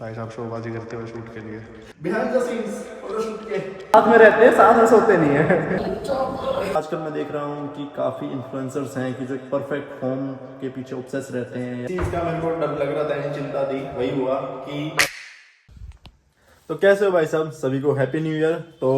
भाई साहब शोबाजी करते हुए शूट के लिए बिहाइंड द सीन्स फोटोशूट के साथ में रहते हैं, साथ में सोते नहीं है। आजकल मैं देख रहा हूँ कि काफ़ी इन्फ्लुएंसर्स हैं कि जो एक परफेक्ट फॉर्म के पीछे ऑब्सेस रहते हैं। चीज का मेरे को डर लग रहा था, नहीं चिंता थी, वही हुआ कि तो कैसे हो भाई साहब, सभी को हैप्पी न्यू ईयर। तो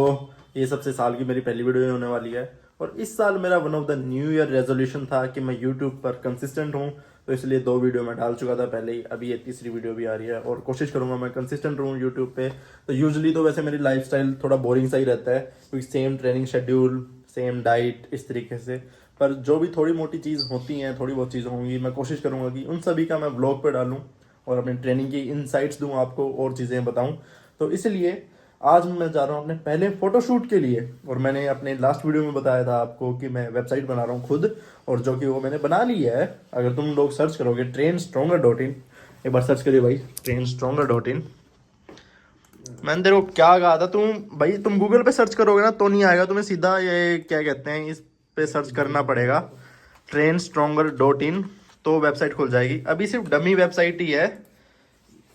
ये सबसे साल की मेरी पहली वीडियो होने वाली है और इस साल मेरा one of the new year resolution था कि मैं यूट्यूब पर कंसिस्टेंट हूँ। तो इसलिए 2 वीडियो मैं डाल चुका था पहले ही, अभी ये तीसरी वीडियो भी आ रही है और कोशिश करूंगा मैं कंसिस्टेंट रहूँ यूट्यूब पे। तो यूजुअली तो वैसे मेरी लाइफस्टाइल थोड़ा बोरिंग सा ही रहता है क्योंकि same training schedule, same diet, इस तरीके से। पर जो भी थोड़ी मोटी चीज़ होती हैं, थोड़ी बहुत चीज़ होंगी, मैं कोशिश करूँगा कि उन सभी का मैं व्लॉग पर डालूँ और अपनी ट्रेनिंग की इनसाइट्स दूँ आपको और चीज़ें बताऊँ। तो इसलिए आज मैं जा रहा हूँ अपने पहले फोटोशूट के लिए। और मैंने अपने लास्ट वीडियो में बताया था आपको कि मैं वेबसाइट बना रहा हूँ खुद, और जो कि वो मैंने बना ली है। अगर तुम लोग सर्च करोगे trainstronger.in, एक बार सर्च करिए भाई trainstronger.in। मैंने तेरे को क्या कहा था, तुम गूगल पे सर्च करोगे ना तो नहीं आएगा, तुम्हें सीधा ये क्या कहते हैं इस पे सर्च करना पड़ेगा trainstronger.in, तो वेबसाइट खुल जाएगी। अभी सिर्फ डमी वेबसाइट ही है।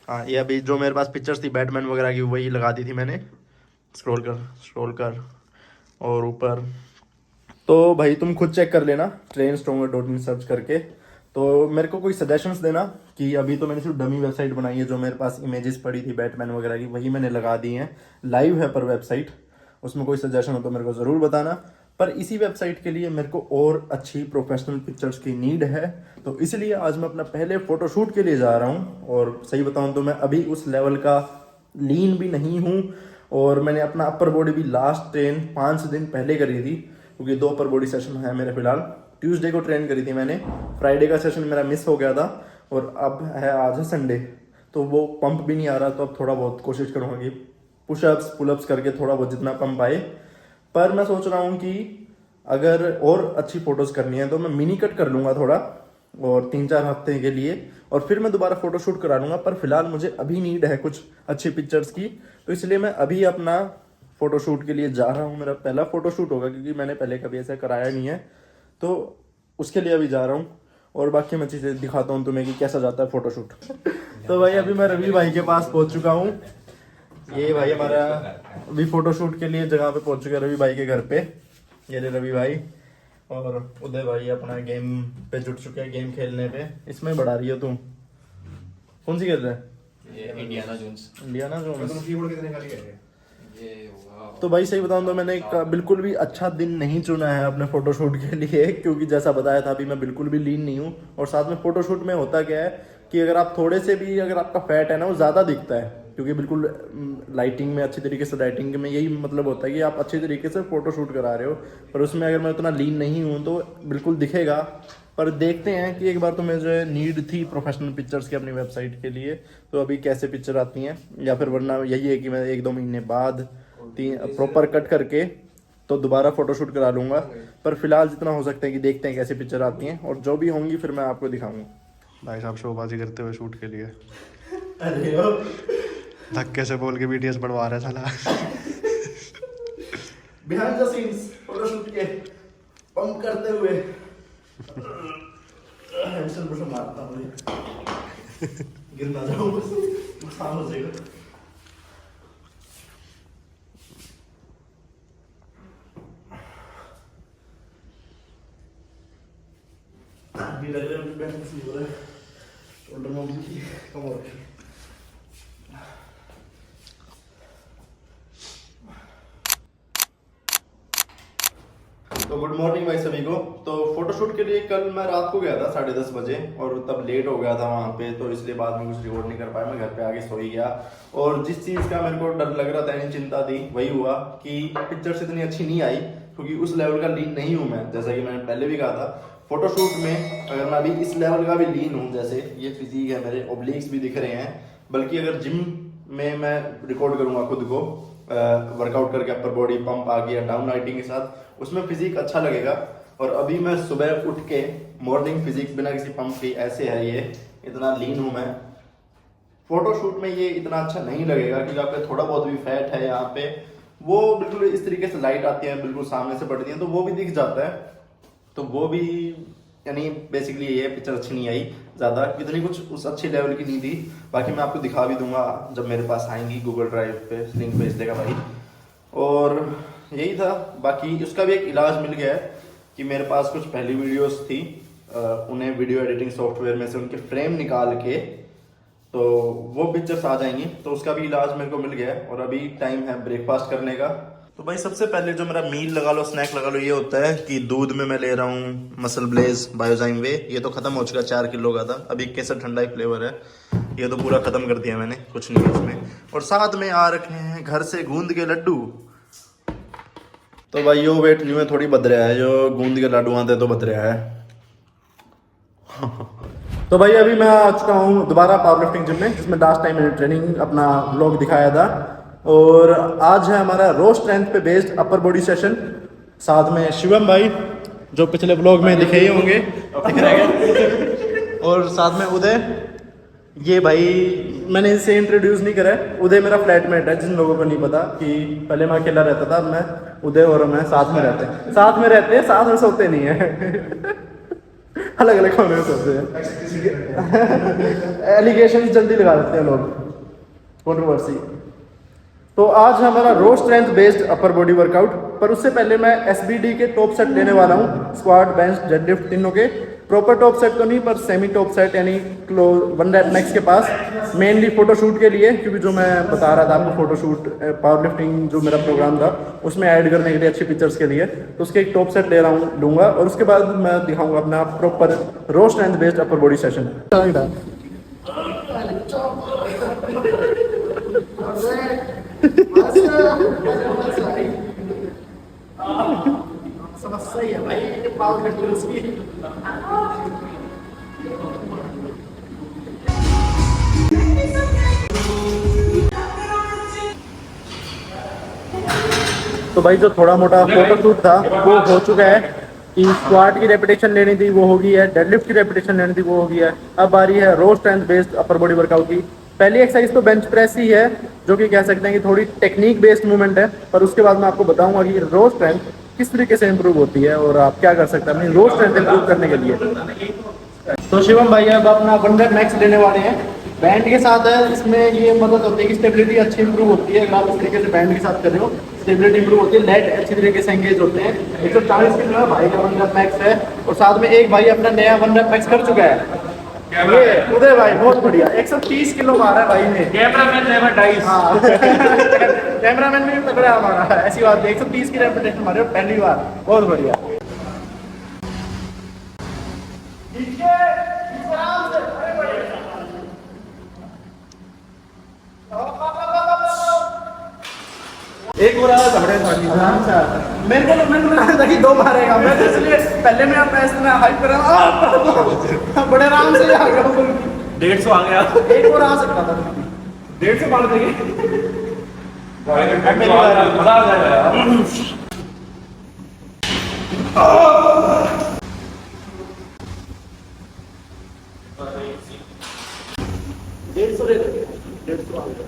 हाँ, ये अभी जो मेरे पास पिक्चर्स थी बैटमैन वगैरह की, वही लगा दी थी मैंने। स्क्रॉल कर और ऊपर। तो भाई तुम खुद चेक कर लेना trainstronger.in सर्च करके। तो मेरे को कोई सजेशंस देना कि अभी तो मैंने सिर्फ डमी वेबसाइट बनाई है, जो मेरे पास इमेजेस पड़ी थी बैटमैन वगैरह की वही मैंने लगा दी हैं। लाइव है पर वेबसाइट, उसमें कोई सजेशन हो तो मेरे को ज़रूर बताना। पर इसी वेबसाइट के लिए मेरे को और अच्छी प्रोफेशनल पिक्चर्स की नीड है, तो इसलिए आज मैं अपना पहले फोटोशूट के लिए जा रहा हूँ। और सही बताऊँ तो मैं अभी उस लेवल का लीन भी नहीं हूँ, और मैंने अपना अपर बॉडी भी लास्ट ट्रेन 5 दिन पहले करी थी क्योंकि 2 अपर बॉडी सेशन है मेरे फिलहाल। ट्यूसडे को ट्रेन करी थी मैंने, फ्राइडे का सेशन मेरा मिस हो गया था और अब है आज है संडे, तो वो पंप भी नहीं आ रहा। तो अब थोड़ा बहुत कोशिश करूँगा कि पुशअप्स पुलअप्स करके थोड़ा बहुत जितना पंप आए। पर मैं सोच रहा हूँ कि अगर और अच्छी फोटोज़ करनी है तो मैं मिनी कट कर लूँगा थोड़ा, और 3-4 हफ्ते के लिए, और फिर मैं दोबारा फोटोशूट करा लूँगा। पर फिलहाल मुझे अभी नीड है कुछ अच्छी पिक्चर्स की, तो इसलिए मैं अभी अपना फोटोशूट के लिए जा रहा हूँ। मेरा पहला फोटोशूट होगा क्योंकि मैंने पहले कभी ऐसा कराया नहीं है, तो उसके लिए अभी जा रहा हूँ। और बाकी मैं चीज़ें दिखाता हूँ तुम्हें कि कैसा जाता है फोटोशूट। तो भाई अभी मैं रवि भाई के पास पहुँच चुका हूँ। ये भाई हमारा अभी फोटोशूट के लिए जगह पे पहुँच चुका है, रवि भाई के घर पे। ये ले रवि भाई, और उदय भाई अपना गेम पे जुट चुके हैं, गेम खेलने पे। इसमें बढ़ा रही हो तुम, कौन सी खेल रहे हैं? ये इंडियाना जोन्स। Indiana Jones. तुम कीबोर्ड कितने का लिए? ये होगा। तो भाई सही बताऊं तो मैंने बिल्कुल भी अच्छा दिन नहीं चुना है अपने फोटोशूट के लिए, क्योंकि जैसा बताया था अभी मैं बिल्कुल भी लीन नहीं हूँ। और साथ में फोटोशूट में होता क्या है कि अगर आप थोड़े से भी, अगर आपका फैट है ना, वो ज़्यादा दिखता है, क्योंकि बिल्कुल लाइटिंग में, अच्छी तरीके से लाइटिंग में यही मतलब होता है कि आप अच्छी तरीके से फोटोशूट करा रहे हो। पर उसमें अगर मैं उतना लीन नहीं हूँ तो बिल्कुल दिखेगा। पर देखते हैं कि एक बार तो मुझे नीड थी प्रोफेशनल पिक्चर्स की अपनी वेबसाइट के लिए, तो अभी कैसे पिक्चर आती हैं, या फिर वरना यही है कि मैं 1-2 महीने बाद प्रॉपर कट करके तो दोबारा फोटोशूट करा लूँगा। पर फिलहाल जितना हो सकता है कि देखते हैं कैसे पिक्चर आती हैं, और जो भी होंगी फिर मैं आपको दिखाऊंगा। भाई साहब शोबाजी करते हुए शूट के लिए अरे धक्के से बोल के बीटीएस बढ़वा रहा है साला। बिहाइंड द सीन्स फोटोशूट के पंप करते हुए हैंडसेल पर मारता हूँ, गिर ना जाऊँ, नुकसान हो जाएगा। अभी लग रहा है बैठने से नहीं हो रहा है, शोल्डर में भी कम हो रही है। तो गुड मॉर्निंग भाई सभी को। तो फोटोशूट के लिए कल मैं रात को गया था 10:30 बजे, और तब लेट हो गया था वहाँ पे, तो इसलिए बाद में कुछ रिकॉर्ड नहीं कर पाया। मैं घर पे आके सो ही गया, और जिस चीज़ का मेरे को डर लग रहा था, यानी चिंता थी, वही हुआ कि पिक्चर्स इतनी अच्छी नहीं आई क्योंकि उस लेवल का लीन नहीं हूँ मैं। जैसा कि मैंने पहले भी कहा था, फोटोशूट में अगर मैं अभी इस लेवल का भी लीन हूँ, जैसे ये फिजिक है, मेरे ओब्लिक्स भी दिख रहे हैं, बल्कि अगर जिम में मैं रिकॉर्ड करूँगा खुद को वर्कआउट करके, अपर बॉडी पंप आ गया डाउन लाइटिंग के साथ, उसमें फिजिक अच्छा लगेगा। और अभी मैं सुबह उठ के मॉर्निंग फिजिक्स बिना किसी पंप की ऐसे है, ये इतना लीन हूँ मैं। फोटोशूट में ये इतना अच्छा नहीं लगेगा क्योंकि आप पे थोड़ा बहुत भी फैट है यहाँ पे, वो बिल्कुल इस तरीके से लाइट आती है, बिल्कुल सामने से पड़ती है, तो वो भी दिख जाता है। तो वो भी यानी बेसिकली ये पिक्चर अच्छी नहीं आई। ज़्यादा इतनी कुछ उस अच्छी लेवल की नहीं थी। बाकी मैं आपको दिखा भी दूंगा जब मेरे पास आएंगी, गूगल ड्राइव पे लिंक भेज देगा भाई। और यही था, बाकी उसका भी एक इलाज मिल गया है कि मेरे पास कुछ पहली वीडियोस थी, उन्हें वीडियो एडिटिंग सॉफ्टवेयर में से उनके फ्रेम निकाल के तो वो पिक्चर्स आ जाएंगी, तो उसका भी इलाज मेरे को मिल गया है। और अभी टाइम है ब्रेकफास्ट करने का। तो भाई सबसे पहले जो मेरा मील लगा लो, स्नैक लगा लो, ये होता है कि दूध में मैं ले रहा हूँ मसल ब्लेज बायोजाइम वे। ये तो खत्म हो चुका, 4 किलो का था, अभी केसर ठंडा ही फ्लेवर है। ये तो पूरा खत्म कर दिया मैंने, कुछ नहीं है इसमें। और साथ में आ रखे हैं घर से गूंद के लड्डू। तो भाई यो वेट न्यू में थोड़ी बद रहा है, जो गूंद के लड्डू आते तो बद रहा है। तो भाई अभी मैं आ चुका हूँ दोबारा पावर लिफ्टिंग जिम में, जिसमें लास्ट टाइम मैंने ट्रेनिंग अपना व्लॉग दिखाया था। और आज है हमारा रो स्ट्रेंथ पे बेस्ड अपर बॉडी सेशन। साथ में शिवम भाई जो पिछले व्लॉग में दिखे ही होंगे, दिख रहे हैं। और साथ में उदय, ये भाई मैंने इसे इंट्रोड्यूस नहीं करा है, उदय मेरा फ्लैटमेट है। जिन लोगों को नहीं पता कि पहले मैं अकेला रहता था, मैं उदय और मैं साथ में रहते हैं, साथ में सोते नहीं है। अलग अलग कोने में सोते हैं। एलिगेशन जल्दी लगा देते हैं लोग, कंट्रोवर्सी। तो आज हमारा row strength based upper body workout, पर उससे पहले मैं एसबीडी के टॉप सेट लेने वाला हूँ। स्क्वाट, बेंच, डेडलिफ्ट तीनों के प्रॉपर टॉप सेट तो नहीं, पर सेमी टॉप सेट यानी क्लोज 1 rep मैक्स के पास, मेनली फोटोशूट के लिए। क्योंकि जो मैं बता रहा था आपको, फोटोशूट पावर लिफ्टिंग जो मेरा प्रोग्राम था उसमें ऐड करने के लिए, अच्छी पिक्चर्स के लिए, तो उसके एक टॉप सेट लूँगा। और उसके बाद मैं दिखाऊंगा अपना proper row strength based upper body session. समस्या ही है भाई पावर लिफ्टिंग की। तो भाई जो थोड़ा मोटा फोटोशूट था वो हो चुका है। कि स्क्वाट की रेपिटेशन लेनी थी वो हो गई है, डेडलिफ्ट की रेपिटेशन लेनी थी वो हो गई है। अब आ रही है row strength based upper body workout की। पहली एक्सरसाइज तो बेंच प्रेस ही है, जो कि कह सकते हैं कि थोड़ी टेक्निक बेस्ड मूवमेंट है। पर उसके बाद मैं आपको बताऊंगा कि रो स्ट्रेंथ किस तरीके से इंप्रूव होती है और आप क्या कर सकते हैं अपनी रो स्ट्रेंथ इंप्रूव करने के लिए। तो शिवम भाई अब अपना 1 rep मैक्स लेने वाले हैं। बैंड के साथ है, इसमें ये मदद होती है कि स्टेबिलिटी अच्छी इंप्रूव होती है। अगर आप इस तरीके से बैंड के साथ कर रहे हो, स्टेबिलिटी इंप्रूव होती है, लेट अच्छी तरीके से एंगेज होते हैं। 140 किलो भाई का 1 rep मैक्स है। और साथ में एक भाई अपना नया 1 rep मैक्स कर चुका है, ये उदय भाई, बहुत बढ़िया। 130 किलो मारा है भाई ने। Cameraman never dies. हाँ कैमरामैन भी तगड़ा हमारा, ऐसी बात है। 130 की रेपिटेशन मारे हो पहली बार, बहुत बढ़िया। एक और आया झगड़े वाली। अच्छा मेरे को लगा था कि 2 मारेगा, मैं तो इसलिए पहले मैं इतना हाइप कर रहा था, बड़े आराम से आ गया। 150 आ गया, एक और आ सकता था। 150 मार देंगे, मजा आ जाएगा यार। 150 ले लेंगे, 150 आ गया।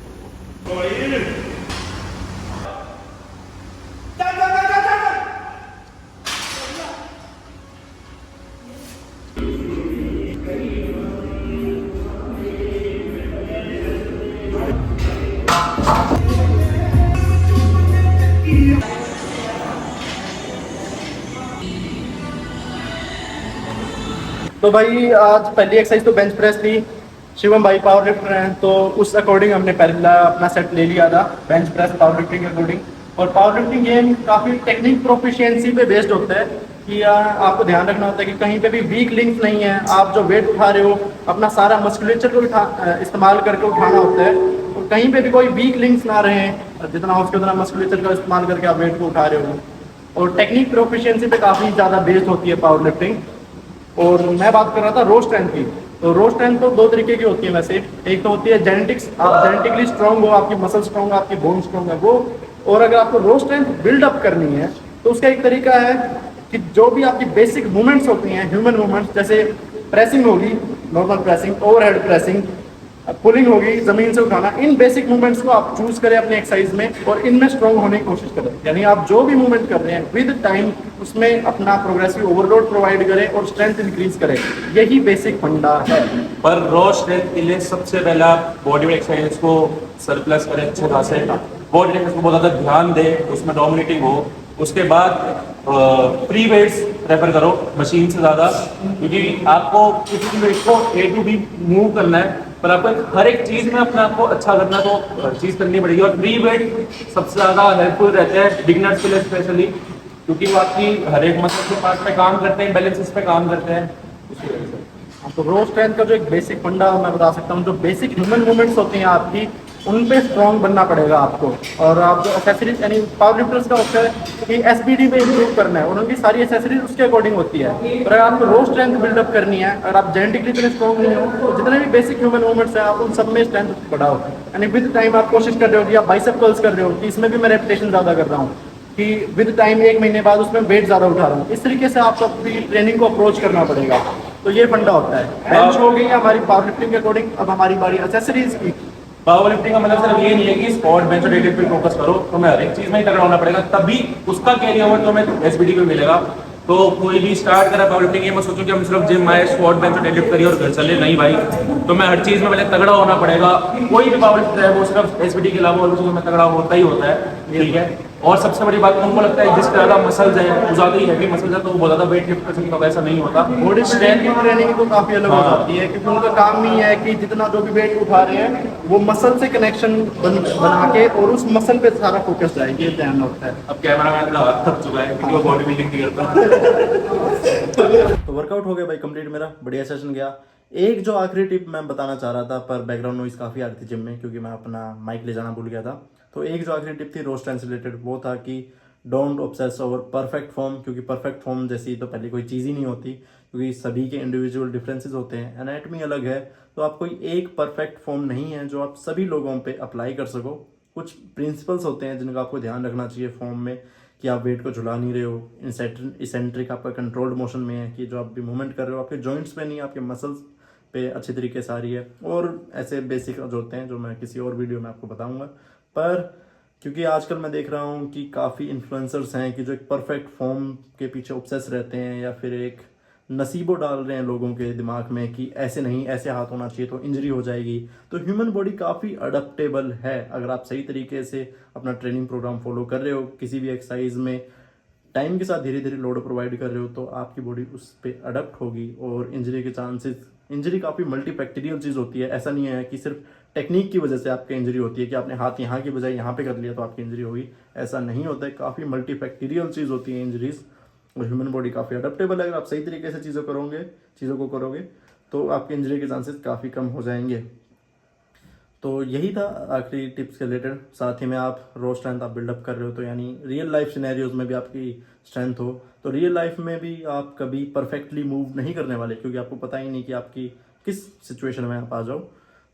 तो भाई आज पहली एक्सरसाइज तो बेंच प्रेस थी। शिवम भाई पावर लिफ्टर हैं, तो उस अकॉर्डिंग हमने पहला अपना सेट ले लिया था बेंच प्रेस पावर लिफ्टिंग के अकॉर्डिंग। और पावर लिफ्टिंग गेम काफ़ी टेक्निक प्रोफिशिएंसी पे बेस्ड होता है कि आपको ध्यान रखना होता है कि कहीं पे भी वीक लिंक्स नहीं है। आप जो वेट उठा रहे हो अपना सारा मस्कुलेचर को इस्तेमाल करके उठाना होता है, और कहीं पे भी कोई वीक लिंक्स ना रहे, जितना हो सके उतना मस्कुलेचर का इस्तेमाल करके आप वेट को उठा रहे हो। और टेक्निक प्रोफिशिएंसी पे काफ़ी ज़्यादा बेस्ड होती है पावर लिफ्टिंग। और मैं बात कर रहा था रो स्ट्रेंथ की। तो रो स्ट्रेंथ तो 2 तरीके की होती है वैसे। एक तो होती है जेनेटिक्स, आप जेनेटिकली स्ट्रॉन्ग हो, आपकी मसल स्ट्रॉन्ग, आपकी बोन स्ट्रॉन्ग है वो। और अगर आपको रो स्ट्रेंथ बिल्डअप करनी है तो उसका एक तरीका है कि जो भी आपकी बेसिक मूवमेंट्स होती हैं, ह्यूमन मूवमेंट्स, जैसे प्रेसिंग होगी, normal pressing, overhead pressing, pulling होगी, जमीन से उठाना, इन बेसिक मूवमेंट्स को आप चूज करें अपने एक्सरसाइज में और इनमें स्ट्रांग होने की कोशिश करें। यानी आप जो भी मूवमेंट कर रहे हैं विद टाइम उसमें अपना प्रोग्रेसिव ओवरलोड प्रोवाइड करें और स्ट्रेंथ इंक्रीज करें। यही बेसिक फंडा है। पर रॉ स्ट्रेंथ के लिए सबसे पहले आप बॉडी वेट एक्सरसाइज को सरप्लस करें अच्छे खासे, बॉडी वेट को बहुत ज़्यादा ध्यान दें, उसमें डोमिनेटिंग हो। उसके बाद फ्री वेट्स रेफर करो मशीन से ज़्यादा, क्योंकि आपको किसी भी वेट को A to B मूव करना है, पर आपको हर एक चीज़ में अपने आप को अच्छा करना है, तो हर चीज़ करनी पड़ेगी। और फ्री वेट सबसे ज़्यादा हेल्पफुल रहते हैं बिगिनर्स के लिए स्पेशली, क्योंकि वो आपकी हर एक मसल के पार्ट पे काम करते हैं, बैलेंसेस पे काम करते हैं, उसकी वजह से। तो रो स्ट्रेंथ का जो एक बेसिक फंडा मैं बता सकता हूँ, जो बेसिक ह्यूमन मूवमेंट्स होती हैं आपकी, उन पे स्ट्रॉन्ग बनना पड़ेगा आपको। और आप जो एसेसरीज यानी पावर लिफ्टर्स का होता है कि एसबीडी पे इंप्रूव करना है और उनकी सारी एसेसरीज उसके अकॉर्डिंग होती है। पर अगर आपको रो स्ट्रेंथ बिल्डअप करनी है, अगर आप जेनेटिकली इतने स्ट्रॉन्ग नहीं हो, तो जितने भी बेसिक ह्यूमन मूवमेंट्स हैं आप उन सब में स्ट्रेंथ बढ़ाओ। यानी विद टाइम आप कोशिश कर रहे हो कि आप बाइसेप कर्ल्स कर रहे हो कि इसमें भी मैं रेपिटेशन ज़्यादा कर रहा हूँ, कि विद टाइम 1 महीने बाद उसमें वेट ज़्यादा उठा रहा हूँ। इस तरीके से आपको अपनी ट्रेनिंग को अप्रोच करना पड़ेगा। तो ये फंडा होता है। बेंच हो गई हमारी पावर लिफ्टिंग के अकॉर्डिंग। अब हमारी बारी एसेसरीज की। पावर लिफ्टिंग का मतलब सिर्फ ये नहीं है कि स्क्वाट बेंच और डेडलिफ्ट पे फोकस करो, तुम्हें हर एक चीज में ही तगड़ा होना पड़ेगा, तभी उसका कैरी ओवर तुम्हें एसबीडी पे मिलेगा। तो कोई भी स्टार्ट करा पावर लिफ्टिंग, ये मत सोचो कि हम सिर्फ जिम आए, स्क्वाट बेंच और डेडलिफ्ट करिए और घर चले, नहीं भाई, तुम्हें हर चीज में पहले तगड़ा होना पड़ेगा। कोई भी पावर लिफ्टर है वो सिर्फ एसबीडी के अलावा और चीजों में तगड़ा होता ही होता है, ठीक है। और सबसे बड़ी बात तुमको लगता है जिससे ज्यादा मसल्स है, वो ज्यादा ही हैवी मसल्स है, तो वो बहुत ज्यादा वेट लिफ्ट कर सकेगा, वैसा नहीं होता। बॉडी स्ट्रेंथ की ट्रेनिंग तो काफी अलग हो जाती है, क्योंकि उनका काम ही है कि जितना जो भी वेट उठा रहे हैं वो मसल से कनेक्शन बना के और उस मसल पे सारा फोकस जाए, ये ध्यान होता है। अब कैमरा मैन का हाथ थक चुका है क्योंकि वो बॉडी बिल्डिंग नहीं करता। तो वर्कआउट हो गया भाई कंप्लीट, मेरा बढ़िया सेशन गया। एक जो आखिरी टिप मैं बताना चाह रहा था, पर बैकग्राउंड नॉइज काफ़ी आ रही थी जिम में क्योंकि मैं अपना माइक ले जाना भूल गया था। तो एक जो आखिरी टिप थी रो स्ट्रेंथ से रिलेटेड, वो था कि don't obsess over perfect form, क्योंकि परफेक्ट फॉर्म जैसी तो पहले कोई चीज़ ही नहीं होती, क्योंकि सभी के इंडिविजुअल डिफरेंसेस होते हैं, एनाटमी अलग है। तो आप कोई एक परफेक्ट फॉर्म नहीं है जो आप सभी लोगों पे अप्लाई कर सको। कुछ प्रिंसिपल्स होते हैं जिनका आपको ध्यान रखना चाहिए फॉर्म में, कि आप वेट को झुला नहीं रहे हो, इसेंट्रिक आपका कंट्रोल्ड मोशन में है, कि जो आप भी मूवमेंट कर रहे हो आपके जॉइंट्स पे नहीं, आपके मसल्स पे अच्छे तरीके से आ रही है। और ऐसे बेसिक जो होते हैं जो मैं किसी और वीडियो में आपको बताऊंगा। पर क्योंकि आजकल मैं देख रहा हूँ कि काफ़ी इन्फ्लुएंसर्स हैं कि जो एक परफेक्ट फॉर्म के पीछे ऑब्सेस रहते हैं, या फिर एक नसीबो डाल रहे हैं लोगों के दिमाग में कि ऐसे नहीं, ऐसे हाथ होना चाहिए तो इंजरी हो जाएगी। तो ह्यूमन बॉडी काफ़ी अडेप्टेबल है। अगर आप सही तरीके से अपना ट्रेनिंग प्रोग्राम फॉलो कर रहे हो, किसी भी एक्सरसाइज में टाइम के साथ धीरे धीरे लोड प्रोवाइड कर रहे हो, तो आपकी बॉडी उस पर अडेप्ट होगी और इंजरी के चांसेस, इंजरी काफ़ी मल्टीफैक्टरियल चीज़ होती है। ऐसा नहीं है कि सिर्फ टेक्निक की वजह से आपकी इंजरी होती है कि आपने हाथ यहाँ की बजाय यहाँ पे कर लिया तो आपकी इंजरी होगी, ऐसा नहीं होता है। काफ़ी मल्टीफैक्टरियल चीज़ होती है इंजरीज, और ह्यूमन बॉडी काफ़ी अडेप्टेबल है। अगर आप सही तरीके से चीज़ों को करोगे तो आपके इंजरी के चांसेस काफ़ी कम हो जाएंगे। तो यही था आखिरी टिप्स के रिलेटेड। साथ ही में आप रो स्ट्रेंथ आप बिल्डअप कर रहे हो, तो यानी रियल लाइफ सिनेरियोज में भी आपकी स्ट्रेंथ हो, तो रियल लाइफ में भी आप कभी परफेक्टली मूव नहीं करने वाले, क्योंकि आपको पता ही नहीं कि आपकी किस सिचुएशन में आप आ जाओ।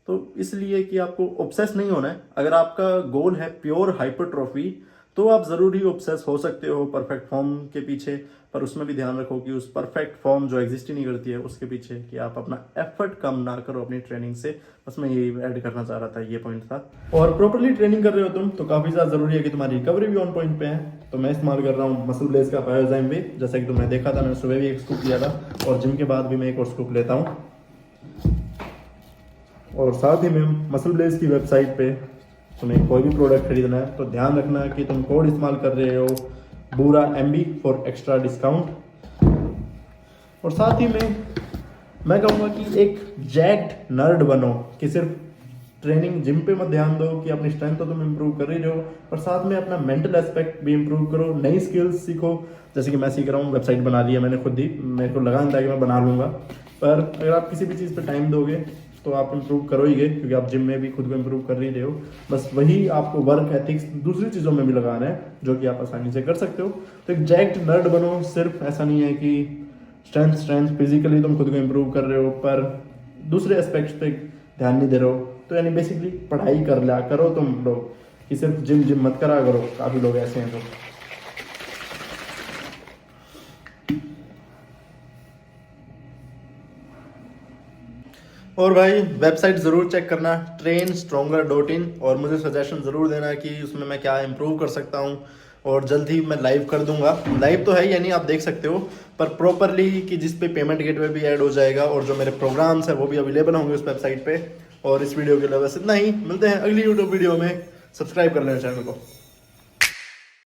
तो इसलिए कि आपको ऑब्सेस नहीं होना है। अगर आपका गोल है प्योर हाइपरट्रॉफी, तो आप ज़रूर ही ऑब्सेस हो सकते हो परफेक्ट फॉर्म के पीछे, पर उसमें भी ध्यान रखो कि उस परफेक्ट फॉर्म जो एग्जिस्ट ही नहीं करती है उसके पीछे कि आप अपना एफर्ट कम ना करो अपनी ट्रेनिंग से। बस मैं यही ऐड करना चाह रहा था, ये पॉइंट था। और प्रॉपर्ली ट्रेनिंग कर रहे हो तुम, तो काफ़ी ज़्यादा ज़रूरी है कि तुम्हारी रिकवरी भी ऑन पॉइंट पे है। तो मैं इस्तेमाल कर रहा हूँ मसल ब्लेज का बायोजाइम वे, जैसा कि तुमने देखा था, मैंने सुबह भी एक स्कूप लिया था और जिम के बाद भी मैं एक और स्कूप लेता हूँ। और साथ ही में मसल ब्लेज की वेबसाइट पे तुम्हें कोई भी प्रोडक्ट खरीदना है तो ध्यान रखना कि तुम कोड इस्तेमाल कर रहे हो बूरा MB फॉर एक्स्ट्रा डिस्काउंट। और साथ ही में मैं कहूँगा कि एक जैक्ड नर्ड बनो, कि सिर्फ ट्रेनिंग जिम पे मत ध्यान दो कि अपनी स्ट्रेंथ तो तुम इम्प्रूव कर ही रहे हो, पर साथ में अपना मेंटल एस्पेक्ट भी इम्प्रूव करो, नई स्किल्स सीखो। जैसे कि मैं सीख रहा हूँ, वेबसाइट बना ली है मैंने खुद ही, मेरे को लगा नहीं था कि मैं बना लूँगा, पर अगर आप किसी भी चीज़ पे टाइम दोगे तो आप इम्प्रूव करोगे, क्योंकि आप जिम में भी खुद को इम्प्रूव कर ही रहे हो। बस वही आपको वर्क एथिक्स दूसरी चीज़ों में भी लगाना है जो कि आप आसानी से कर सकते हो। तो एक जैक्ड नर्ड बनो। सिर्फ ऐसा नहीं है कि स्ट्रेंथ फिजिकली तुम खुद को इम्प्रूव कर रहे हो पर दूसरे एस्पेक्ट्स पे ध्यान नहीं दे रहे हो। तो यानी बेसिकली पढ़ाई कर लिया करो तुम लोग, कि सिर्फ जिम मत करा करो। काफ़ी लोग ऐसे हैं तो और भाई वेबसाइट ज़रूर चेक करना trainstronger.in, और मुझे सजेशन ज़रूर देना कि उसमें मैं क्या इम्प्रूव कर सकता हूँ। और जल्द ही मैं लाइव कर दूंगा, लाइव तो है यानी आप देख सकते हो, पर प्रॉपरली कि जिस पे पेमेंट गेटवे भी ऐड हो जाएगा और जो मेरे प्रोग्राम्स है वो भी अवेलेबल होंगे उस वेबसाइट पे। और इस वीडियो के लिए बस इतना ही, मिलते हैं अगली यूट्यूब वीडियो में। सब्सक्राइब कर लेना चैनल को।